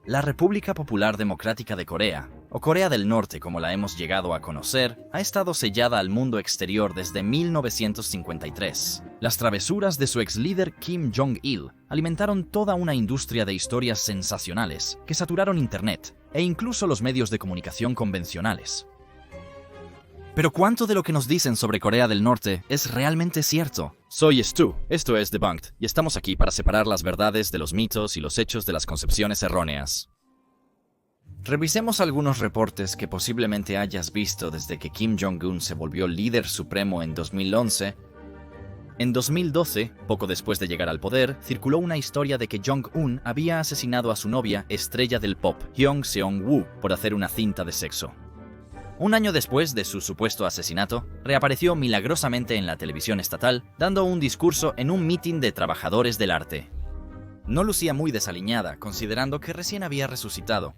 La República Popular Democrática de Corea, o Corea del Norte como la hemos llegado a conocer, ha estado sellada al mundo exterior desde 1953. Las travesuras de su ex líder Kim Jong-il alimentaron toda una industria de historias sensacionales que saturaron Internet e incluso los medios de comunicación convencionales. Pero ¿cuánto de lo que nos dicen sobre Corea del Norte es realmente cierto? Soy Stu, esto es Debunked, y estamos aquí para separar las verdades de los mitos y los hechos de las concepciones erróneas. Revisemos algunos reportes que posiblemente hayas visto desde que Kim Jong-un se volvió líder supremo en 2011. En 2012, poco después de llegar al poder, circuló una historia de que Jong-un había asesinado a su novia, estrella del pop, Hyun Seong-woo, por hacer una cinta de sexo. Un año después de su supuesto asesinato, reapareció milagrosamente en la televisión estatal, dando un discurso en un mitin de trabajadores del arte. No lucía muy desaliñada, considerando que recién había resucitado.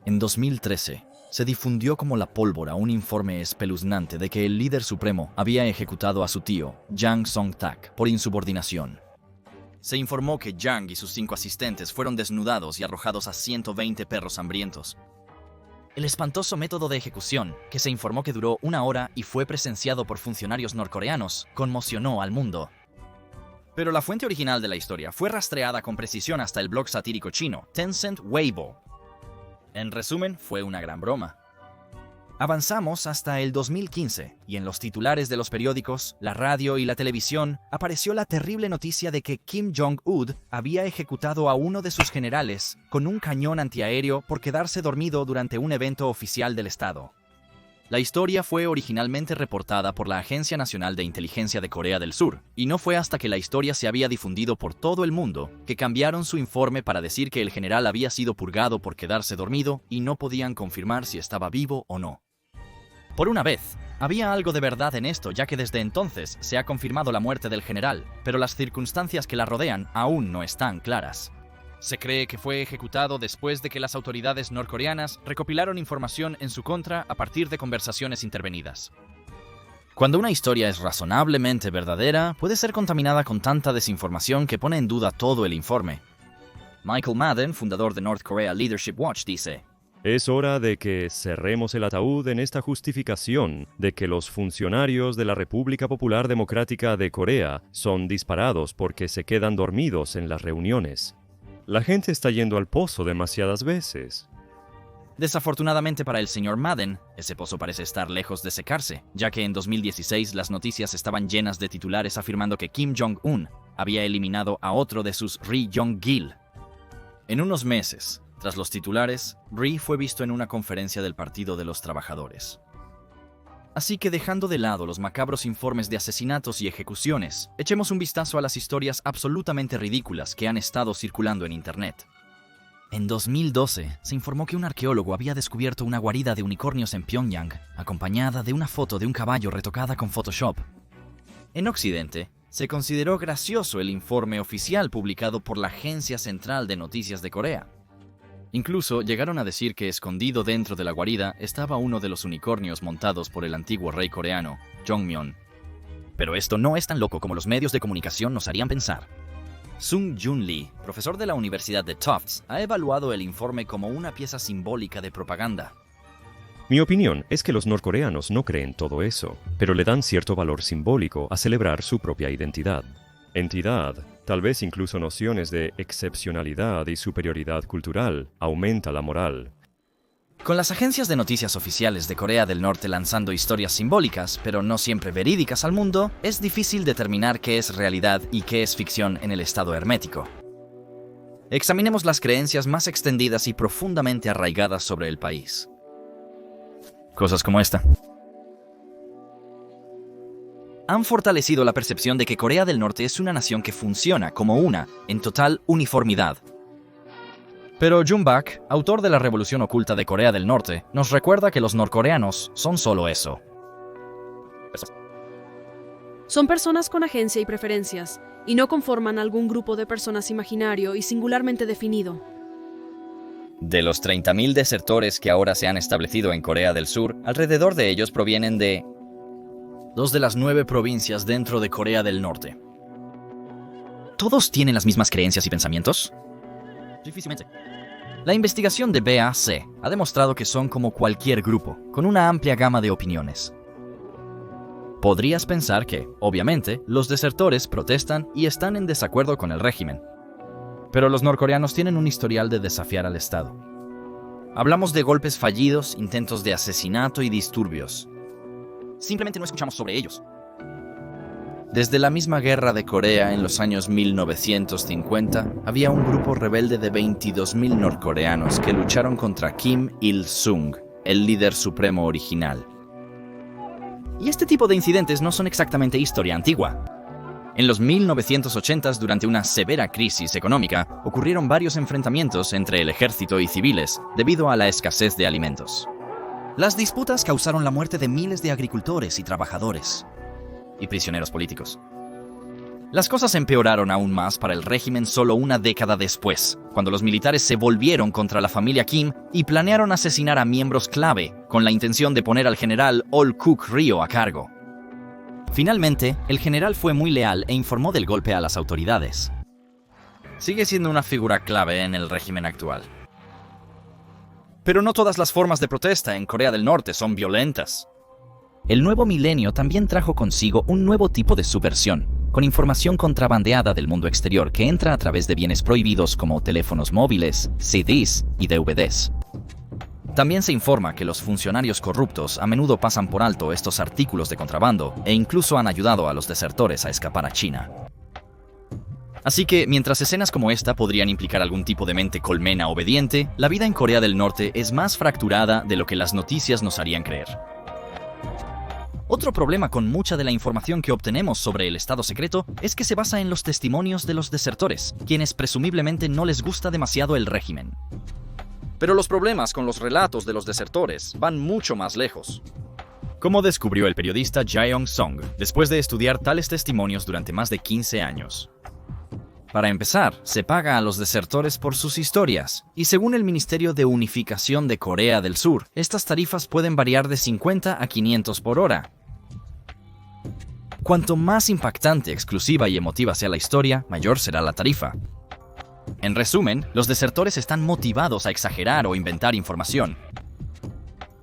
En 2013, se difundió como la pólvora un informe espeluznante de que el líder supremo había ejecutado a su tío, Jang Song-tak, por insubordinación. Se informó que Jang y sus 5 asistentes fueron desnudados y arrojados a 120 perros hambrientos. El espantoso método de ejecución, que se informó que duró 1 hora y fue presenciado por funcionarios norcoreanos, conmocionó al mundo. Pero la fuente original de la historia fue rastreada con precisión hasta el blog satírico chino, Tencent Weibo. En resumen, fue una gran broma. Avanzamos hasta el 2015, y en los titulares de los periódicos, la radio y la televisión, apareció la terrible noticia de que Kim Jong-un había ejecutado a uno de sus generales con un cañón antiaéreo por quedarse dormido durante un evento oficial del Estado. La historia fue originalmente reportada por la Agencia Nacional de Inteligencia de Corea del Sur, y no fue hasta que la historia se había difundido por todo el mundo que cambiaron su informe para decir que el general había sido purgado por quedarse dormido y no podían confirmar si estaba vivo o no. Por una vez, había algo de verdad en esto, ya que desde entonces se ha confirmado la muerte del general, pero las circunstancias que la rodean aún no están claras. Se cree que fue ejecutado después de que las autoridades norcoreanas recopilaron información en su contra a partir de conversaciones intervenidas. Cuando una historia es razonablemente verdadera, puede ser contaminada con tanta desinformación que pone en duda todo el informe. Michael Madden, fundador de North Korea Leadership Watch, dice: Es hora de que cerremos el ataúd en esta justificación de que los funcionarios de la República Popular Democrática de Corea son disparados porque se quedan dormidos en las reuniones. La gente está yendo al pozo demasiadas veces. Desafortunadamente para el señor Madden, ese pozo parece estar lejos de secarse, ya que en 2016 las noticias estaban llenas de titulares afirmando que Kim Jong-un había eliminado a otro de sus Ri Yong-gil. En unos meses, tras los titulares, Ri fue visto en una conferencia del Partido de los Trabajadores. Así que dejando de lado los macabros informes de asesinatos y ejecuciones, echemos un vistazo a las historias absolutamente ridículas que han estado circulando en Internet. En 2012, se informó que un arqueólogo había descubierto una guarida de unicornios en Pyongyang, acompañada de una foto de un caballo retocada con Photoshop. En Occidente, se consideró gracioso el informe oficial publicado por la Agencia Central de Noticias de Corea. Incluso llegaron a decir que escondido dentro de la guarida estaba uno de los unicornios montados por el antiguo rey coreano, Jongmyon. Pero esto no es tan loco como los medios de comunicación nos harían pensar. Sung Jun Lee, profesor de la Universidad de Tufts, ha evaluado el informe como una pieza simbólica de propaganda. Mi opinión es que los norcoreanos no creen todo eso, pero le dan cierto valor simbólico a celebrar su propia identidad. Entidad, tal vez incluso nociones de excepcionalidad y superioridad cultural, aumenta la moral. Con las agencias de noticias oficiales de Corea del Norte lanzando historias simbólicas, pero no siempre verídicas al mundo, es difícil determinar qué es realidad y qué es ficción en el estado hermético. Examinemos las creencias más extendidas y profundamente arraigadas sobre el país. Cosas como esta han fortalecido la percepción de que Corea del Norte es una nación que funciona como una, en total uniformidad. Pero Jun Bak, autor de La Revolución Oculta de Corea del Norte, nos recuerda que los norcoreanos son solo eso. Son personas con agencia y preferencias, y no conforman algún grupo de personas imaginario y singularmente definido. De los 30.000 desertores que ahora se han establecido en Corea del Sur, alrededor de ellos provienen de 2 de las 9 provincias dentro de Corea del Norte. ¿Todos tienen las mismas creencias y pensamientos? Difícilmente. La investigación de BAC ha demostrado que son como cualquier grupo, con una amplia gama de opiniones. Podrías pensar que, obviamente, los desertores protestan y están en desacuerdo con el régimen. Pero los norcoreanos tienen un historial de desafiar al Estado. Hablamos de golpes fallidos, intentos de asesinato y disturbios. Simplemente no escuchamos sobre ellos. Desde la misma guerra de Corea en los años 1950, había un grupo rebelde de 22.000 norcoreanos que lucharon contra Kim Il-sung, el líder supremo original. Y este tipo de incidentes no son exactamente historia antigua. En los 1980s, durante una severa crisis económica, ocurrieron varios enfrentamientos entre el ejército y civiles debido a la escasez de alimentos. Las disputas causaron la muerte de miles de agricultores y trabajadores, y prisioneros políticos. Las cosas empeoraron aún más para el régimen solo una década después, cuando los militares se volvieron contra la familia Kim y planearon asesinar a miembros clave, con la intención de poner al general Ol Kuk-ryo a cargo. Finalmente, el general fue muy leal e informó del golpe a las autoridades. Sigue siendo una figura clave en el régimen actual. Pero no todas las formas de protesta en Corea del Norte son violentas. El nuevo milenio también trajo consigo un nuevo tipo de subversión, con información contrabandeada del mundo exterior que entra a través de bienes prohibidos como teléfonos móviles, CDs y DVDs. También se informa que los funcionarios corruptos a menudo pasan por alto estos artículos de contrabando e incluso han ayudado a los desertores a escapar a China. Así que, mientras escenas como esta podrían implicar algún tipo de mente colmena obediente, la vida en Corea del Norte es más fracturada de lo que las noticias nos harían creer. Otro problema con mucha de la información que obtenemos sobre el estado secreto es que se basa en los testimonios de los desertores, quienes presumiblemente no les gusta demasiado el régimen. Pero los problemas con los relatos de los desertores van mucho más lejos. ¿Cómo descubrió el periodista Jae-Yong-song después de estudiar tales testimonios durante más de 15 años? Para empezar, se paga a los desertores por sus historias, y según el Ministerio de Unificación de Corea del Sur, estas tarifas pueden variar de 50 a 500 por hora. Cuanto más impactante, exclusiva y emotiva sea la historia, mayor será la tarifa. En resumen, los desertores están motivados a exagerar o inventar información.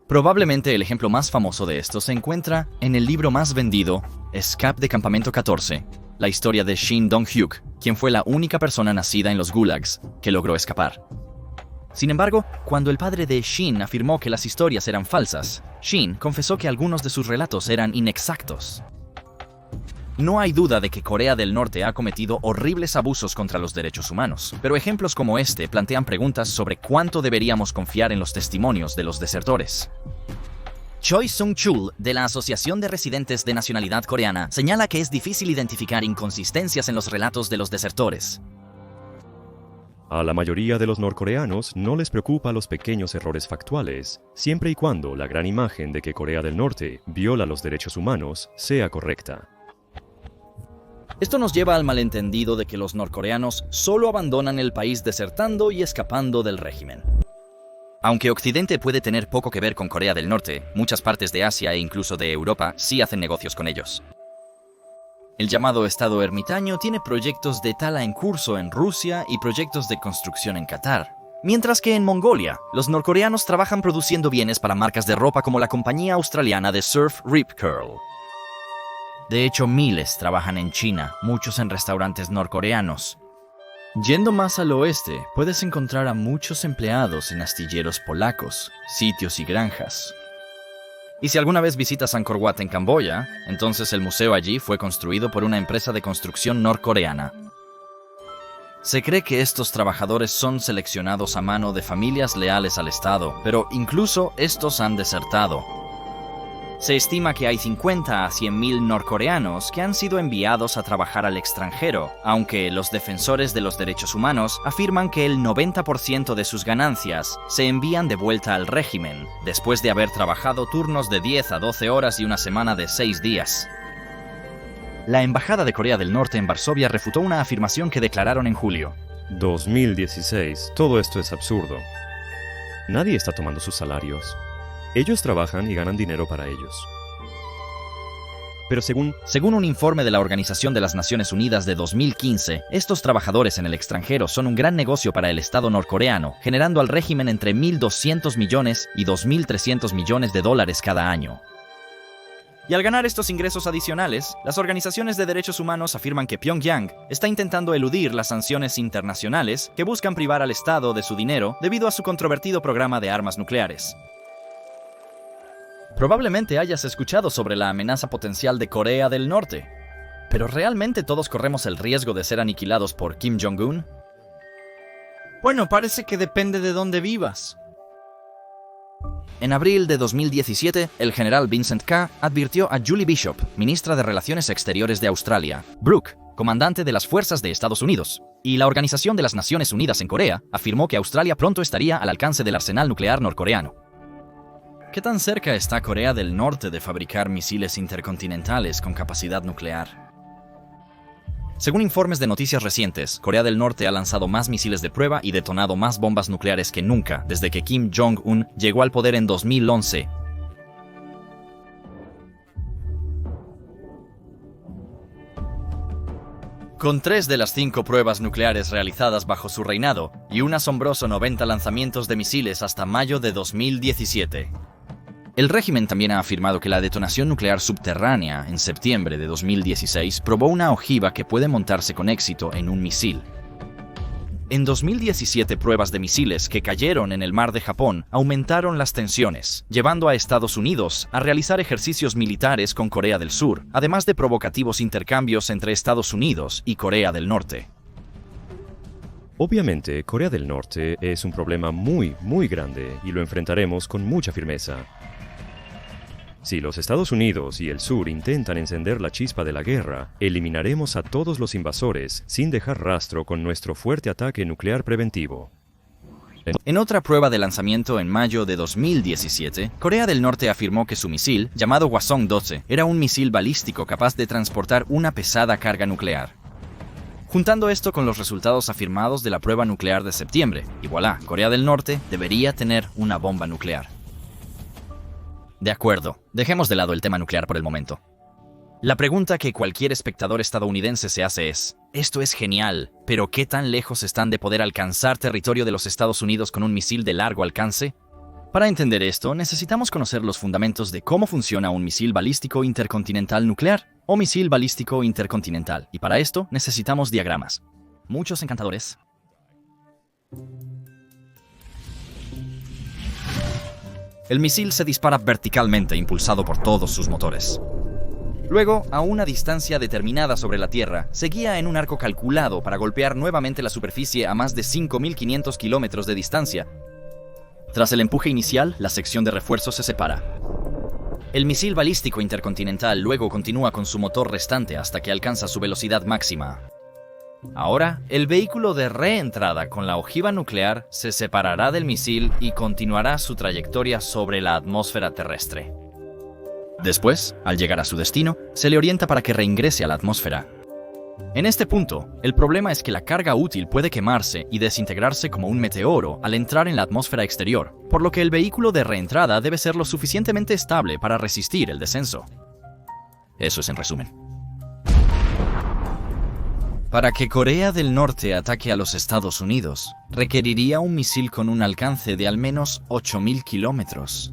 Probablemente el ejemplo más famoso de esto se encuentra en el libro más vendido, Escape de Campamento 14, la historia de Shin Dong-hyuk, quien fue la única persona nacida en los gulags que logró escapar. Sin embargo, cuando el padre de Shin afirmó que las historias eran falsas, Shin confesó que algunos de sus relatos eran inexactos. No hay duda de que Corea del Norte ha cometido horribles abusos contra los derechos humanos, pero ejemplos como este plantean preguntas sobre cuánto deberíamos confiar en los testimonios de los desertores. Choi Sung-chul, de la Asociación de Residentes de Nacionalidad Coreana, señala que es difícil identificar inconsistencias en los relatos de los desertores. A la mayoría de los norcoreanos no les preocupa los pequeños errores factuales, siempre y cuando la gran imagen de que Corea del Norte viola los derechos humanos sea correcta. Esto nos lleva al malentendido de que los norcoreanos solo abandonan el país desertando y escapando del régimen. Aunque Occidente puede tener poco que ver con Corea del Norte, muchas partes de Asia e incluso de Europa sí hacen negocios con ellos. El llamado Estado ermitaño tiene proyectos de tala en curso en Rusia y proyectos de construcción en Qatar. Mientras que en Mongolia, los norcoreanos trabajan produciendo bienes para marcas de ropa como la compañía australiana de surf Rip Curl. De hecho, miles trabajan en China, muchos en restaurantes norcoreanos. Yendo más al oeste, puedes encontrar a muchos empleados en astilleros polacos, sitios y granjas. Y si alguna vez visitas Angkor Wat en Camboya, entonces el museo allí fue construido por una empresa de construcción norcoreana. Se cree que estos trabajadores son seleccionados a mano de familias leales al Estado, pero incluso estos han desertado. Se estima que hay 50 a 100.000 norcoreanos que han sido enviados a trabajar al extranjero, aunque los defensores de los derechos humanos afirman que el 90% de sus ganancias se envían de vuelta al régimen, después de haber trabajado turnos de 10 a 12 horas y una semana de 6 días. La Embajada de Corea del Norte en Varsovia refutó una afirmación que declararon en julio. 2016. Todo esto es absurdo. Nadie está tomando sus salarios. Ellos trabajan y ganan dinero para ellos. Pero Según un informe de la Organización de las Naciones Unidas de 2015, estos trabajadores en el extranjero son un gran negocio para el Estado norcoreano, generando al régimen entre 1.200 millones y 2.300 millones de dólares cada año. Y al ganar estos ingresos adicionales, las organizaciones de derechos humanos afirman que Pyongyang está intentando eludir las sanciones internacionales que buscan privar al Estado de su dinero debido a su controvertido programa de armas nucleares. Probablemente hayas escuchado sobre la amenaza potencial de Corea del Norte. ¿Pero realmente todos corremos el riesgo de ser aniquilados por Kim Jong-un? Bueno, parece que depende de dónde vivas. En abril de 2017, el general Vincent K. advirtió a Julie Bishop, ministra de Relaciones Exteriores de Australia, Brooke, comandante de las fuerzas de Estados Unidos, y la Organización de las Naciones Unidas en Corea, afirmó que Australia pronto estaría al alcance del arsenal nuclear norcoreano. ¿Qué tan cerca está Corea del Norte de fabricar misiles intercontinentales con capacidad nuclear? Según informes de noticias recientes, Corea del Norte ha lanzado más misiles de prueba y detonado más bombas nucleares que nunca desde que Kim Jong-un llegó al poder en 2011. Con 3 de las 5 pruebas nucleares realizadas bajo su reinado y un asombroso 90 lanzamientos de misiles hasta mayo de 2017. El régimen también ha afirmado que la detonación nuclear subterránea en septiembre de 2016 probó una ojiva que puede montarse con éxito en un misil. En 2017, pruebas de misiles que cayeron en el mar de Japón aumentaron las tensiones, llevando a Estados Unidos a realizar ejercicios militares con Corea del Sur, además de provocativos intercambios entre Estados Unidos y Corea del Norte. Obviamente, Corea del Norte es un problema muy grande y lo enfrentaremos con mucha firmeza. Si los Estados Unidos y el Sur intentan encender la chispa de la guerra, eliminaremos a todos los invasores sin dejar rastro con nuestro fuerte ataque nuclear preventivo. En otra prueba de lanzamiento en mayo de 2017, Corea del Norte afirmó que su misil, llamado Hwasong-12, era un misil balístico capaz de transportar una pesada carga nuclear. Juntando esto con los resultados afirmados de la prueba nuclear de septiembre, y voilà, Corea del Norte debería tener una bomba nuclear. De acuerdo, dejemos de lado el tema nuclear por el momento. La pregunta que cualquier espectador estadounidense se hace es, esto es genial, pero ¿qué tan lejos están de poder alcanzar territorio de los Estados Unidos con un misil de largo alcance? Para entender esto, necesitamos conocer los fundamentos de cómo funciona un misil balístico intercontinental nuclear o misil balístico intercontinental, y para esto necesitamos diagramas. Muchos encantadores. El misil se dispara verticalmente impulsado por todos sus motores. Luego, a una distancia determinada sobre la Tierra, se guía en un arco calculado para golpear nuevamente la superficie a más de 5.500 kilómetros de distancia. Tras el empuje inicial, la sección de refuerzo se separa. El misil balístico intercontinental luego continúa con su motor restante hasta que alcanza su velocidad máxima. Ahora, el vehículo de reentrada con la ojiva nuclear se separará del misil y continuará su trayectoria sobre la atmósfera terrestre. Después, al llegar a su destino, se le orienta para que reingrese a la atmósfera. En este punto, el problema es que la carga útil puede quemarse y desintegrarse como un meteoro al entrar en la atmósfera exterior, por lo que el vehículo de reentrada debe ser lo suficientemente estable para resistir el descenso. Eso es en resumen. Para que Corea del Norte ataque a los Estados Unidos, requeriría un misil con un alcance de al menos 8.000 kilómetros.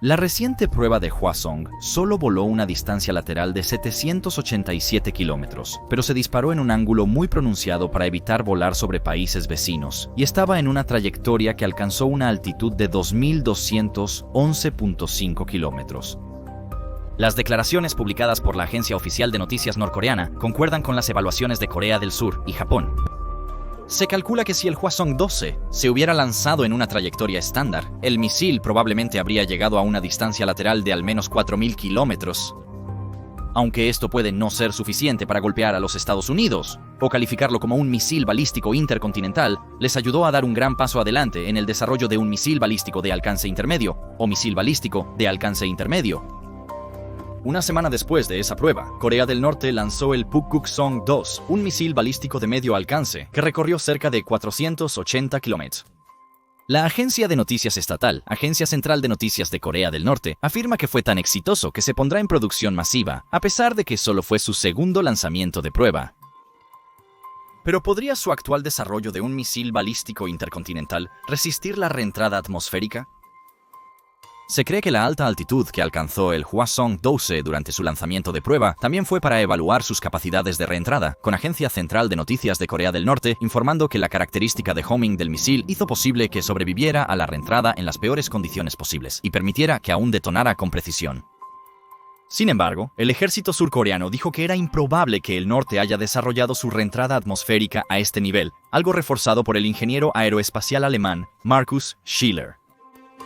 La reciente prueba de Hwasong solo voló una distancia lateral de 787 kilómetros, pero se disparó en un ángulo muy pronunciado para evitar volar sobre países vecinos, y estaba en una trayectoria que alcanzó una altitud de 2.211.5 kilómetros. Las declaraciones publicadas por la agencia oficial de noticias norcoreana concuerdan con las evaluaciones de Corea del Sur y Japón. Se calcula que si el Hwasong-12 se hubiera lanzado en una trayectoria estándar, el misil probablemente habría llegado a una distancia lateral de al menos 4.000 kilómetros. Aunque esto puede no ser suficiente para golpear a los Estados Unidos, o calificarlo como un misil balístico intercontinental, les ayudó a dar un gran paso adelante en el desarrollo de un misil balístico de alcance intermedio, o misil balístico de alcance intermedio. Una semana después de esa prueba, Corea del Norte lanzó el Pukguksong-2, un misil balístico de medio alcance que recorrió cerca de 480 kilómetros. La agencia de noticias estatal, Agencia Central de Noticias de Corea del Norte, afirma que fue tan exitoso que se pondrá en producción masiva, a pesar de que solo fue su segundo lanzamiento de prueba. Pero ¿podría su actual desarrollo de un misil balístico intercontinental resistir la reentrada atmosférica? Se cree que la alta altitud que alcanzó el Hwasong-12 durante su lanzamiento de prueba también fue para evaluar sus capacidades de reentrada, con Agencia Central de Noticias de Corea del Norte informando que la característica de homing del misil hizo posible que sobreviviera a la reentrada en las peores condiciones posibles y permitiera que aún detonara con precisión. Sin embargo, el ejército surcoreano dijo que era improbable que el norte haya desarrollado su reentrada atmosférica a este nivel, algo reforzado por el ingeniero aeroespacial alemán Markus Schiller.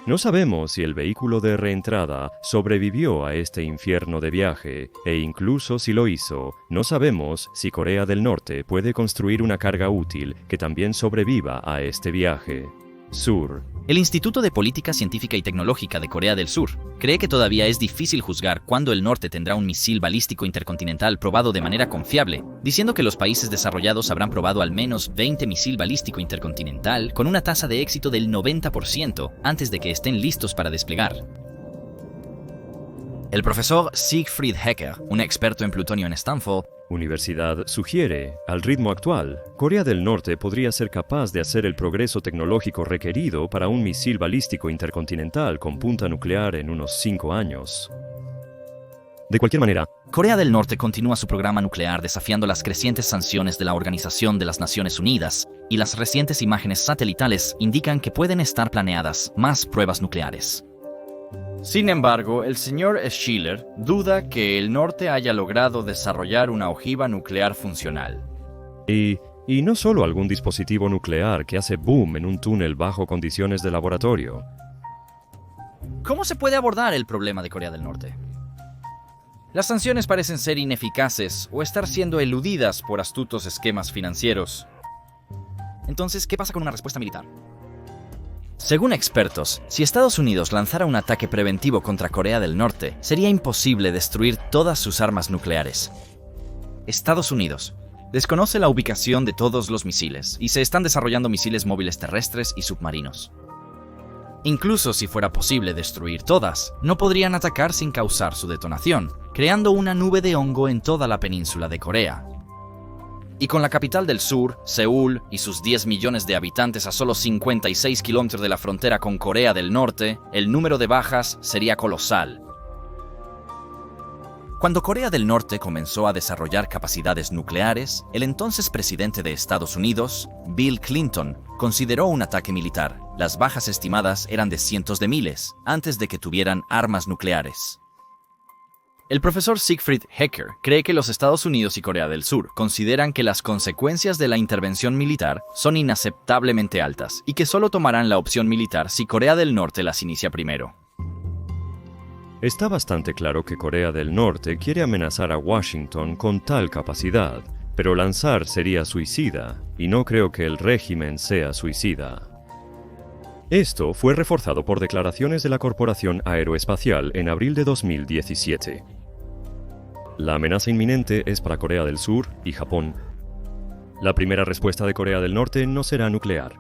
No sabemos si el vehículo de reentrada sobrevivió a este infierno de viaje, e incluso si lo hizo, no sabemos si Corea del Norte puede construir una carga útil que también sobreviva a este viaje. Sur. El Instituto de Política Científica y Tecnológica de Corea del Sur cree que todavía es difícil juzgar cuándo el norte tendrá un misil balístico intercontinental probado de manera confiable, diciendo que los países desarrollados habrán probado al menos 20 misil balístico intercontinental con una tasa de éxito del 90% antes de que estén listos para desplegar. El profesor Siegfried Hecker, un experto en plutonio en Stanford, Universidad sugiere, al ritmo actual, Corea del Norte podría ser capaz de hacer el progreso tecnológico requerido para un misil balístico intercontinental con punta nuclear en unos 5 años. De cualquier manera, Corea del Norte continúa su programa nuclear desafiando las crecientes sanciones de la Organización de las Naciones Unidas, y las recientes imágenes satelitales indican que pueden estar planeadas más pruebas nucleares. Sin embargo, el señor Schiller duda que el norte haya logrado desarrollar una ojiva nuclear funcional. Y no solo algún dispositivo nuclear que hace boom en un túnel bajo condiciones de laboratorio. ¿Cómo se puede abordar el problema de Corea del Norte? Las sanciones parecen ser ineficaces o estar siendo eludidas por astutos esquemas financieros. Entonces, ¿qué pasa con una respuesta militar? Según expertos, si Estados Unidos lanzara un ataque preventivo contra Corea del Norte, sería imposible destruir todas sus armas nucleares. Estados Unidos desconoce la ubicación de todos los misiles y se están desarrollando misiles móviles terrestres y submarinos. Incluso si fuera posible destruir todas, no podrían atacar sin causar su detonación, creando una nube de hongo en toda la península de Corea. Y con la capital del sur, Seúl, y sus 10 millones de habitantes a solo 56 kilómetros de la frontera con Corea del Norte, el número de bajas sería colosal. Cuando Corea del Norte comenzó a desarrollar capacidades nucleares, el entonces presidente de Estados Unidos, Bill Clinton, consideró un ataque militar. Las bajas estimadas eran de cientos de miles, antes de que tuvieran armas nucleares. El profesor Siegfried Hecker cree que los Estados Unidos y Corea del Sur consideran que las consecuencias de la intervención militar son inaceptablemente altas y que solo tomarán la opción militar si Corea del Norte las inicia primero. Está bastante claro que Corea del Norte quiere amenazar a Washington con tal capacidad, pero lanzar sería suicida, y no creo que el régimen sea suicida. Esto fue reforzado por declaraciones de la Corporación Aeroespacial en abril de 2017. La amenaza inminente es para Corea del Sur y Japón. La primera respuesta de Corea del Norte no será nuclear.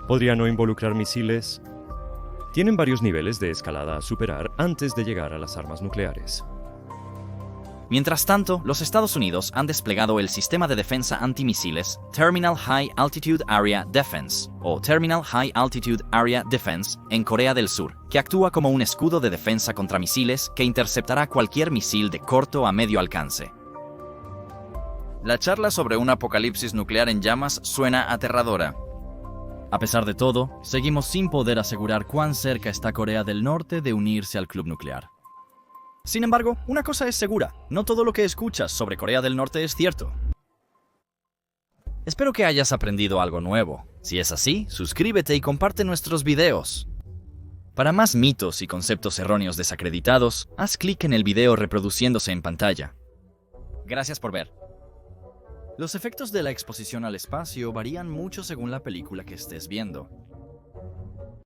¿Podría no involucrar misiles? Tienen varios niveles de escalada a superar antes de llegar a las armas nucleares. Mientras tanto, los Estados Unidos han desplegado el sistema de defensa antimisiles Terminal High Altitude Area Defense, o Terminal High Altitude Area Defense, en Corea del Sur, que actúa como un escudo de defensa contra misiles que interceptará cualquier misil de corto a medio alcance. La charla sobre un apocalipsis nuclear en llamas suena aterradora. A pesar de todo, seguimos sin poder asegurar cuán cerca está Corea del Norte de unirse al club nuclear. Sin embargo, una cosa es segura, no todo lo que escuchas sobre Corea del Norte es cierto. Espero que hayas aprendido algo nuevo. Si es así, suscríbete y comparte nuestros videos. Para más mitos y conceptos erróneos desacreditados, haz clic en el video reproduciéndose en pantalla. Gracias por ver. Los efectos de la exposición al espacio varían mucho según la película que estés viendo.